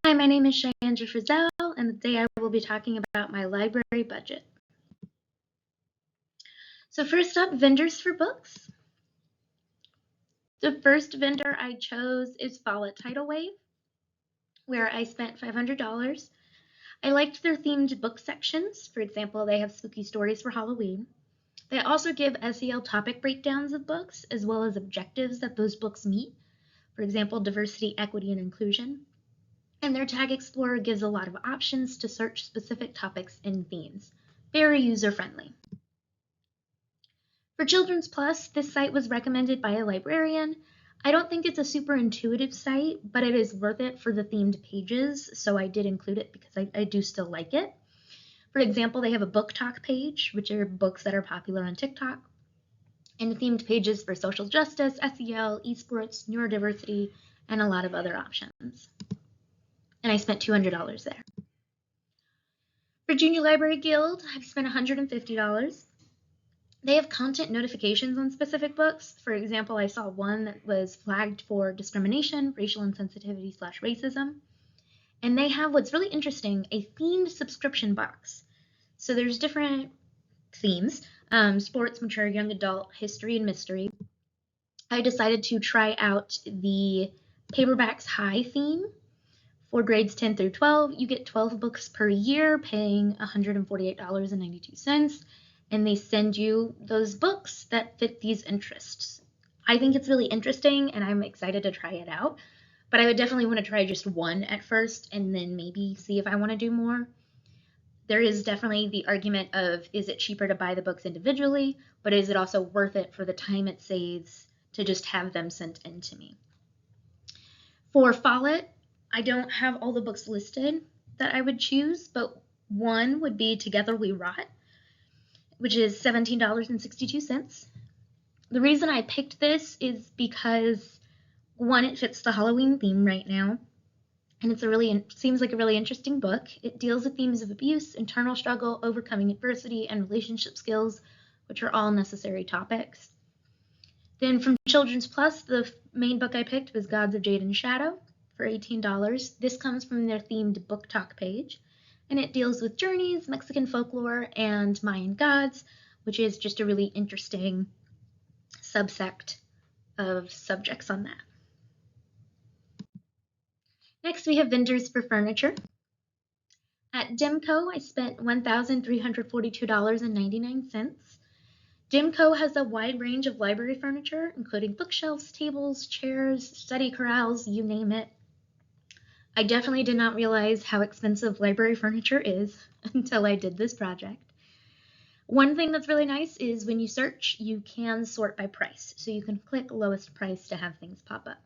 Hi, my name is Cheyenne Frizzell, and today I will be talking about my library budget. So first up, vendors for books. The first vendor I chose is Follett Tidal Wave, where I spent $500. I liked their themed book sections. For example, they have spooky stories for Halloween. They also give SEL topic breakdowns of books, as well as objectives that those books meet. For example, diversity, equity, and inclusion. And their Tag Explorer gives a lot of options to search specific topics and themes. Very user-friendly. For Children's Plus, this site was recommended by a librarian. I don't think it's a super intuitive site, but it is worth it for the themed pages, so I did include it because I do still like it. For example, they have a book talk page, which are books that are popular on TikTok, and themed pages for social justice, SEL, esports, neurodiversity, and a lot of other options. And I spent $200 there. For Junior Library Guild, I've spent $150. They have content notifications on specific books. For example, I saw one that was flagged for discrimination, racial insensitivity/racism. And they have what's really interesting, a themed subscription box. So there's different themes, sports, mature, young adult, history, and mystery. I decided to try out the Paperbacks High theme. For grades 10 through 12, you get 12 books per year, paying $148.92, and they send you those books that fit these interests. I think it's really interesting, and I'm excited to try it out, but I would definitely want to try just one at first, and then maybe see if I want to do more. There is definitely the argument of, is it cheaper to buy the books individually, but is it also worth it for the time it saves to just have them sent in to me? For Follett, I don't have all the books listed that I would choose, but one would be Together We Rot, which is $17.62. The reason I picked this is because, one, it fits the Halloween theme right now, and seems like a really interesting book. It deals with themes of abuse, internal struggle, overcoming adversity, and relationship skills, which are all necessary topics. Then from Children's Plus, the main book I picked was Gods of Jade and Shadow for $18. This comes from their themed book talk page, and it deals with journeys, Mexican folklore, and Mayan gods, which is just a really interesting subsect of subjects on that. Next, we have vendors for furniture. At Dimco, I spent $1,342.99. Dimco has a wide range of library furniture, including bookshelves, tables, chairs, study corrals, you name it. I definitely did not realize how expensive library furniture is until I did this project. One thing that's really nice is when you search, you can sort by price. So you can click lowest price to have things pop up.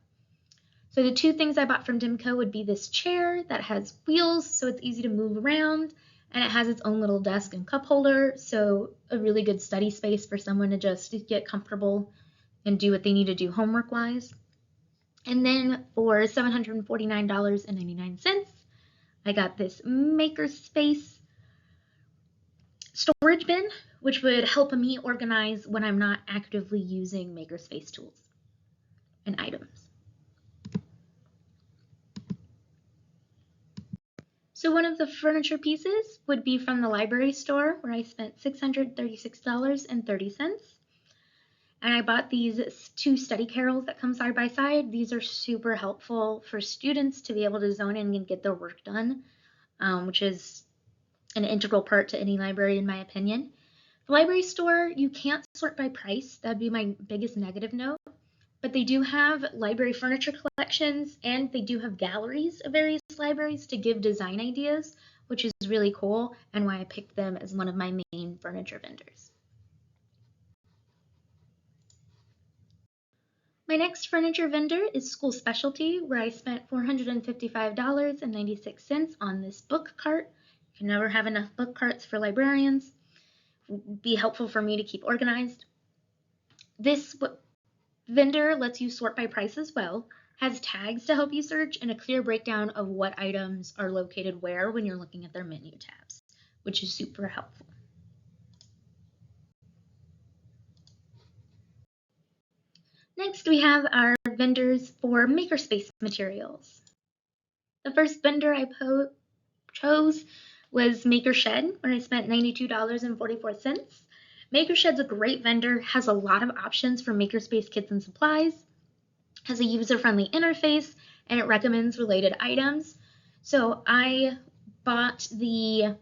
So the two things I bought from Dimco would be this chair that has wheels, so it's easy to move around, and it has its own little desk and cup holder, so a really good study space for someone to just get comfortable and do what they need to do homework-wise. And then for $749.99, I got this Makerspace storage bin, which would help me organize when I'm not actively using Makerspace tools and items. So one of the furniture pieces would be from the library store, where I spent $636.30. And I bought these two study carrels that come side by side. These are super helpful for students to be able to zone in and get their work done, which is an integral part to any library, in my opinion. The library store, you can't sort by price. That'd be my biggest negative note. But they do have library furniture collections, and they do have galleries of various libraries to give design ideas, which is really cool, and why I picked them as one of my main furniture vendors. My next furniture vendor is School Specialty, where I spent $455.96 on this book cart. You can never have enough book carts for librarians. It would be helpful for me to keep organized. This vendor lets you sort by price as well, has tags to help you search, and a clear breakdown of what items are located where when you're looking at their menu tabs, which is super helpful. Next, we have our vendors for Makerspace materials. The first vendor I chose was Maker Shed, where I spent $92.44. Maker Shed's a great vendor, has a lot of options for makerspace kits and supplies, has a user-friendly interface, and it recommends related items. So I bought the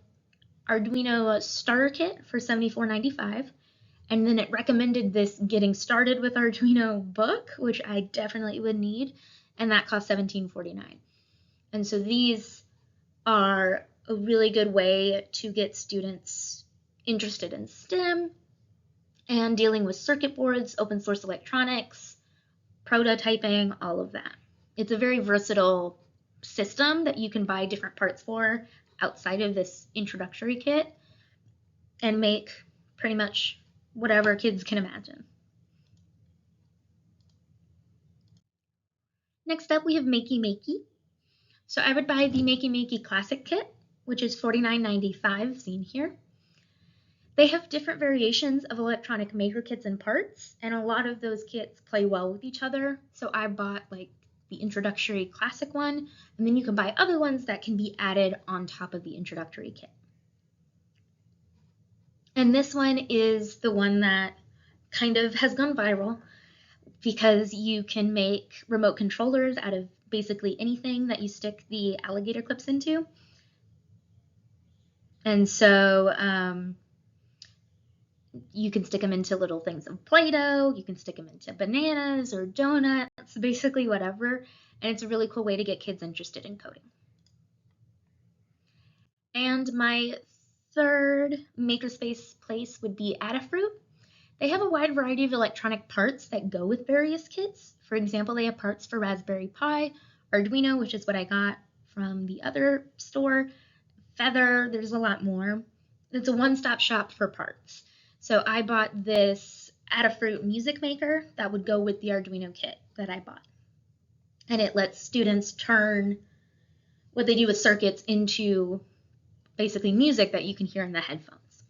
Arduino starter kit for $74.95, and then it recommended this Getting Started with Arduino book, which I definitely would need, and that cost $17.49. And so these are a really good way to get students interested in STEM and dealing with circuit boards, open source electronics, prototyping, all of that. It's a very versatile system that you can buy different parts for outside of this introductory kit and make pretty much whatever kids can imagine. Next up, we have Makey Makey. So I would buy the Makey Makey Classic Kit, which is $49.95, seen here. They have different variations of electronic maker kits and parts, and a lot of those kits play well with each other. So I bought like the introductory classic one, and then you can buy other ones that can be added on top of the introductory kit. And this one is the one that kind of has gone viral because you can make remote controllers out of basically anything that you stick the alligator clips into. And so you can stick them into little things of Play-Doh, you can stick them into bananas or donuts, basically whatever. And it's a really cool way to get kids interested in coding. And my third makerspace place would be Adafruit. They have a wide variety of electronic parts that go with various kits. For example, they have parts for Raspberry Pi, Arduino, which is what I got from the other store, Feather, there's a lot more. It's a one-stop shop for parts. So I bought this Adafruit music maker that would go with the Arduino kit that I bought. And it lets students turn what they do with circuits into basically music that you can hear in the headphones,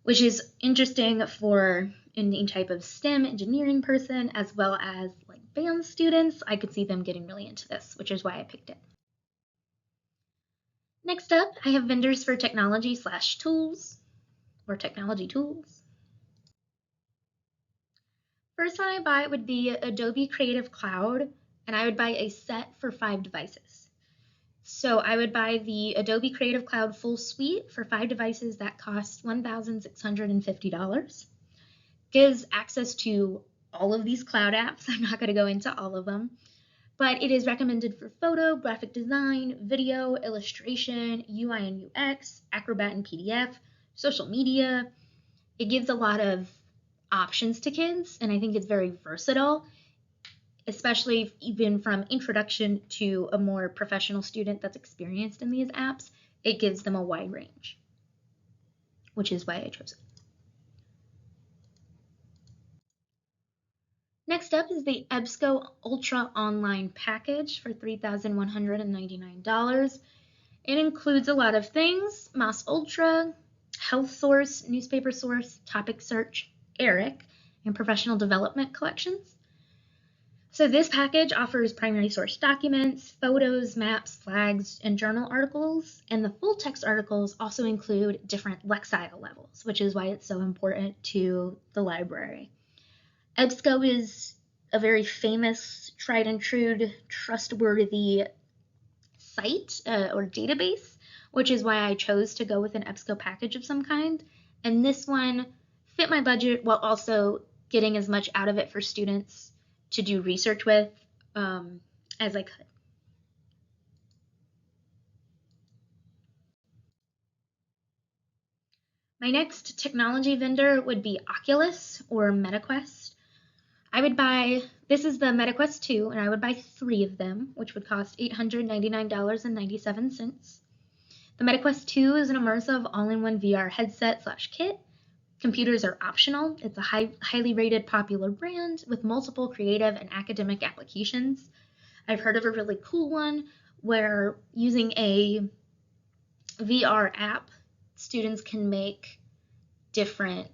which is interesting for any type of STEM engineering person as well as like band students. I could see them getting really into this, which is why I picked it. Next up, I have vendors for technology/tools or technology tools. First one I buy would be Adobe Creative Cloud, and I would buy a set for 5 devices. So I would buy the Adobe Creative Cloud full suite for 5 devices that cost $1,650. Gives access to all of these cloud apps. I'm not going to go into all of them, but it is recommended for photo, graphic design, video, illustration, UI and UX, Acrobat and PDF, social media. It gives a lot of options to kids, and I think it's very versatile, especially even from introduction to a more professional student that's experienced in these apps. It gives them a wide range, which is why I chose it. Next up is the EBSCO Ultra Online Package for $3,199. It includes a lot of things: Mouse Ultra, Health Source, Newspaper Source, Topic Search, ERIC, and Professional Development Collections. So this package offers primary source documents, photos, maps, flags, and journal articles, and the full text articles also include different Lexile levels, which is why it's so important to the library. EBSCO is a very famous, tried and true, trustworthy site or database, which is why I chose to go with an EBSCO package of some kind. And this one fit my budget while also getting as much out of it for students to do research with as I could. My next technology vendor would be Oculus or MetaQuest. I would buy, this is the MetaQuest 2, and I would buy 3 of them, which would cost $899.97. The MetaQuest 2 is an immersive all-in-one VR headset/kit. Computers are optional. It's a highly rated popular brand with multiple creative and academic applications. I've heard of a really cool one where using a VR app, students can make different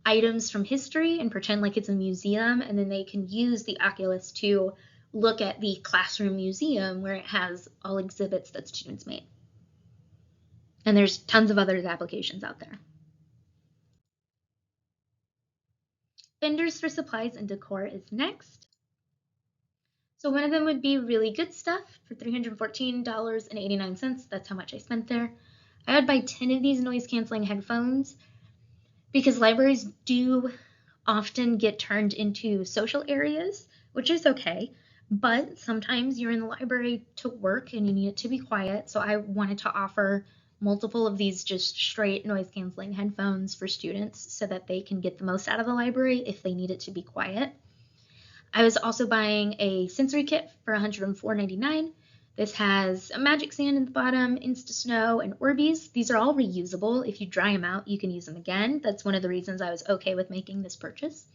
items from history and pretend like it's a museum, and then they can use the Oculus to look at the classroom museum where it has all exhibits that students made. And there's tons of other applications out there. Vendors for supplies and decor is next. So one of them would be Really Good Stuff for $314.89. That's how much I spent there. I would buy 10 of these noise canceling headphones because libraries do often get turned into social areas, which is okay, but sometimes you're in the library to work and you need it to be quiet. So I wanted to offer multiple of these just straight noise canceling headphones for students so that they can get the most out of the library if they need it to be quiet. I was also buying a sensory kit for $104.99. This has a magic sand in the bottom, Insta Snow, and Orbeez. These are all reusable. If you dry them out, you can use them again. That's one of the reasons I was okay with making this purchase.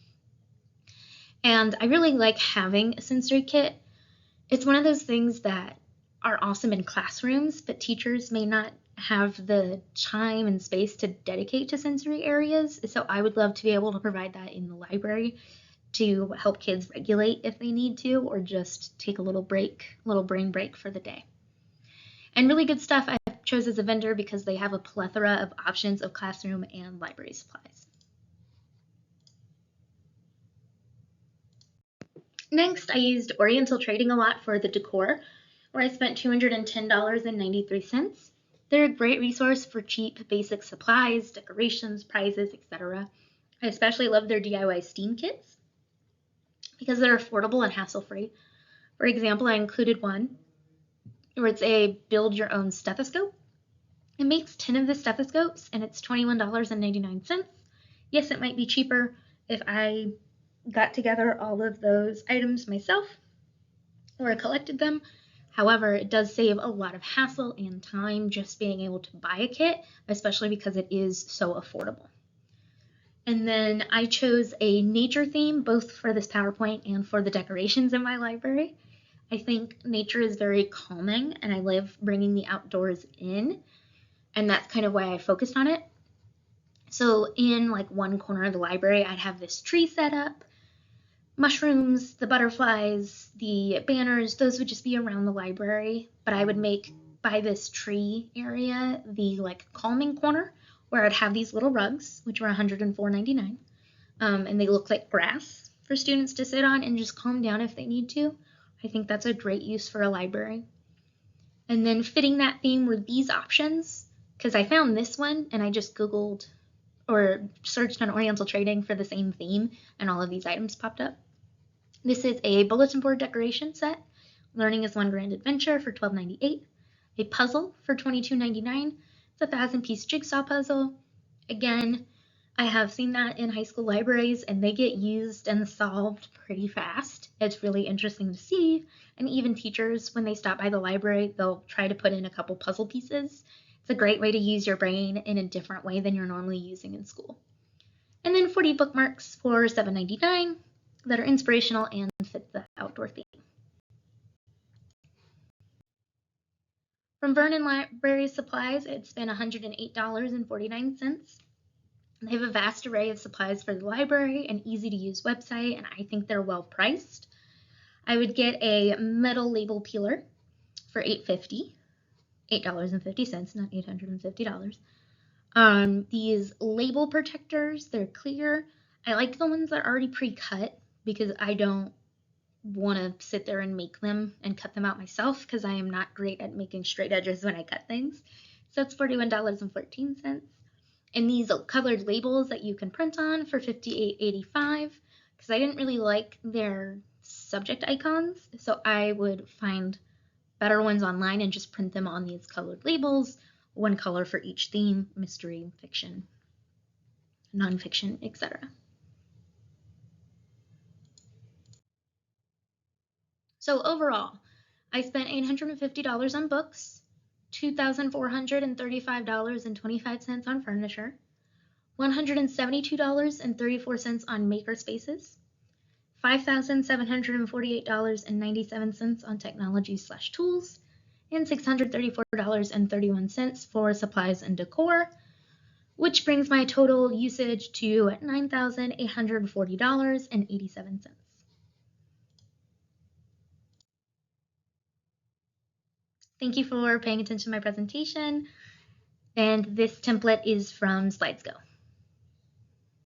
And I really like having a sensory kit. It's one of those things that are awesome in classrooms, but teachers may not have the time and space to dedicate to sensory areas. So I would love to be able to provide that in the library to help kids regulate if they need to, or just take a little brain break for the day. And Really Good Stuff I chose as a vendor because they have a plethora of options of classroom and library supplies. Next, I used Oriental Trading a lot for the decor, where I spent $210.93. They're a great resource for cheap basic supplies, decorations, prizes, etc. I especially love their DIY steam kits because they're affordable and hassle-free. For example, I included one where it's a build your own stethoscope. It makes 10 of the stethoscopes and it's $21.99. Yes, it might be cheaper if I got together all of those items myself or I collected them. However, it does save a lot of hassle and time just being able to buy a kit, especially because it is so affordable. And then I chose a nature theme, both for this PowerPoint and for the decorations in my library. I think nature is very calming and I love bringing the outdoors in, and that's kind of why I focused on it. So in like one corner of the library, I'd have this tree set up, mushrooms, the butterflies, the banners, those would just be around the library, but I would make by this tree area the like calming corner where I'd have these little rugs, which were $104.99, and they look like grass for students to sit on and just calm down if they need to. I think that's a great use for a library. And then fitting that theme were these options, because I found this one and I just Googled or searched on Oriental Trading for the same theme and all of these items popped up. This is a bulletin board decoration set. Learning is One Grand Adventure for $12.98. A puzzle for $22.99. It's a 1,000-piece jigsaw puzzle. Again, I have seen that in high school libraries and they get used and solved pretty fast. It's really interesting to see. And even teachers, when they stop by the library, they'll try to put in a couple puzzle pieces. It's a great way to use your brain in a different way than you're normally using in school. And then 40 bookmarks for $7.99 that are inspirational and fit the outdoor theme. From Vernon Library Supplies, it's been $108.49. They have a vast array of supplies for the library, an easy-to-use website, and I think they're well priced. I would get a metal label peeler for $8.50, $8.50, not $850. These label protectors, they're clear. I like the ones that are already pre-cut because I don't want to sit there and make them and cut them out myself because I am not great at making straight edges when I cut things. So it's $41.14. And these colored labels that you can print on for $58.85 because I didn't really like their subject icons, so I would find better ones online and just print them on these colored labels, one color for each theme, mystery, fiction, nonfiction, etc. So overall, I spent $850 on books, $2,435.25 on furniture, $172.34 on maker spaces, $5,748.97 on technology/tools, and $634.31 for supplies and decor, which brings my total usage to $9,840.87. Thank you for paying attention to my presentation. And this template is from SlidesGo.